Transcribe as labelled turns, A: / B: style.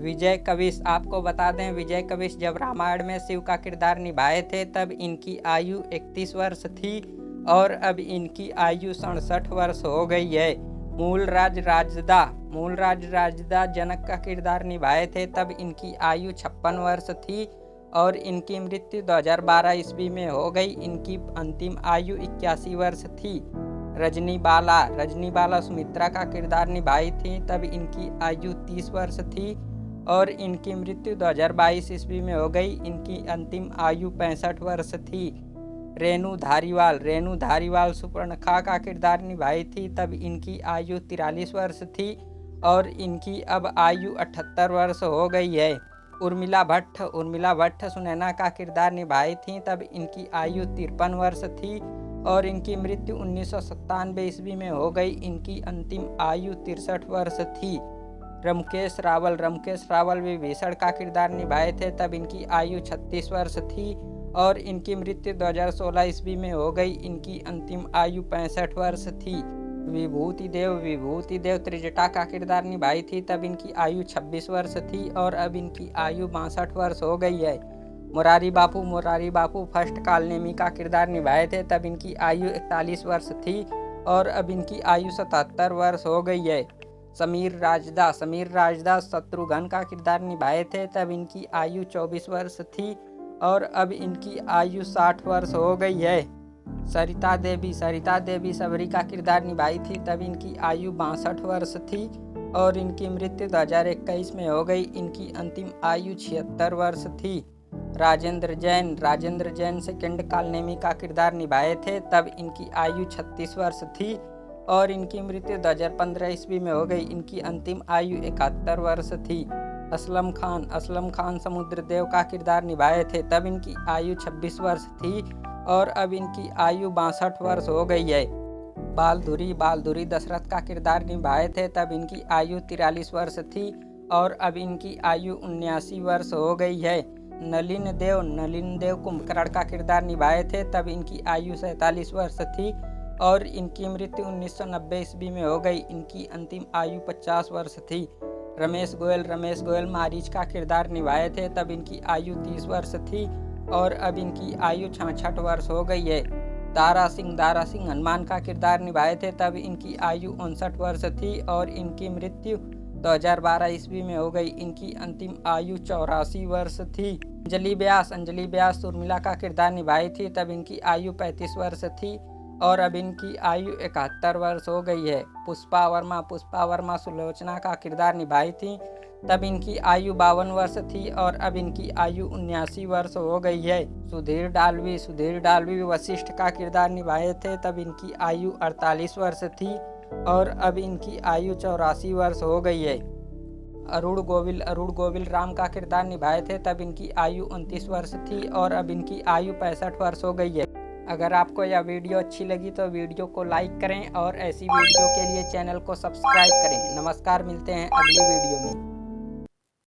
A: विजय कविश, आपको बता दें विजय कविश जब रामायण में शिव का किरदार निभाए थे तब इनकी आयु 31 वर्ष थी और अब इनकी आयु 67 वर्ष हो गई है। मूलराज राजदा जनक का किरदार निभाए थे तब इनकी आयु 56 वर्ष थी और इनकी मृत्यु 2012 ईस्वी में हो गई। इनकी अंतिम आयु 81 वर्ष थी। रजनी बाला सुमित्रा का किरदार निभाई थी तब इनकी आयु 30 वर्ष थी और इनकी मृत्यु 2022 ईस्वी में हो गई। इनकी अंतिम आयु 65 वर्ष थी। रेणु धारीवाल सुपर्णखा का किरदार निभाई थी तब इनकी आयु 43 वर्ष थी और इनकी अब आयु 78 वर्ष हो गई है। उर्मिला भट्ट सुनैना का किरदार निभाई थी तब इनकी आयु 53 वर्ष थी और इनकी मृत्यु 1997 ईस्वी में हो गई। इनकी अंतिम आयु 63 वर्ष थी। रमकेश रावल विभीषण का किरदार निभाए थे तब इनकी आयु 36 वर्ष थी और इनकी मृत्यु 2016 ईस्वी में हो गई। इनकी अंतिम आयु 65 वर्ष थी। विभूति देव त्रिजटा का किरदार निभाई थी तब इनकी आयु 26 वर्ष थी और अब इनकी आयु 62 वर्ष हो गई है। मुरारी बापू फर्स्ट कालनेमी का किरदार निभाए थे तब इनकी आयु 41 वर्ष थी और अब इनकी आयु 77 वर्ष हो गई है। समीर राजदा शत्रुघ्न का किरदार निभाए थे तब इनकी आयु 24 वर्ष थी और अब इनकी आयु 60 वर्ष हो गई है। सरिता देवी सबरी का किरदार निभाई थी तब इनकी आयु 62 वर्ष थी और इनकी मृत्यु 2021 में हो गई। इनकी अंतिम आयु 76 वर्ष थी। राजेंद्र जैन सेकंड कालनेमी का किरदार निभाए थे तब इनकी आयु 36 वर्ष थी और इनकी मृत्यु 2015 ईस्वी में हो गई। इनकी अंतिम आयु 71 वर्ष थी। असलम खान समुद्रदेव का किरदार निभाए थे तब इनकी आयु 26 वर्ष थी और अब इनकी आयु 62 वर्ष हो गई है। बालधुरी दशरथ का किरदार निभाए थे तब इनकी आयु 43 वर्ष थी और अब इनकी आयु 79 वर्ष हो गई है। नलिन देव कुंभकर्ण का किरदार निभाए थे तब इनकी आयु 47 वर्ष थी और इनकी मृत्यु 1990 ईस्वी में हो गई। इनकी अंतिम आयु 50 वर्ष थी। रमेश गोयल मारीच का किरदार निभाए थे तब इनकी आयु 30 वर्ष थी और अब इनकी आयु 66 वर्ष हो गई है। दारा सिंह हनुमान का किरदार निभाए थे तब इनकी आयु 59 वर्ष थी और इनकी मृत्यु 2012 ईस्वी में हो गई। इनकी अंतिम आयु 84 वर्ष थी। अंजलि व्यास उर्मिला का किरदार निभाई थी तब इनकी आयु 35 वर्ष थी और अब इनकी आयु 71 वर्ष हो गई है। पुष्पा वर्मा सुलोचना का किरदार निभाई थी तब इनकी आयु 52 वर्ष थी और अब इनकी आयु 79 वर्ष हो गई है। सुधीर डालवी वशिष्ठ का किरदार निभाए थे तब इनकी आयु 48 वर्ष थी और अब इनकी आयु 84 वर्ष हो गई है। अरुण गोविल राम का किरदार निभाए थे तब इनकी आयु 29 वर्ष थी और अब इनकी आयु 65 वर्ष हो गई है। अगर आपको यह वीडियो अच्छी लगी तो वीडियो को लाइक करें और ऐसी वीडियो के लिए चैनल को सब्सक्राइब करें। नमस्कार, मिलते हैं अगली वीडियो में।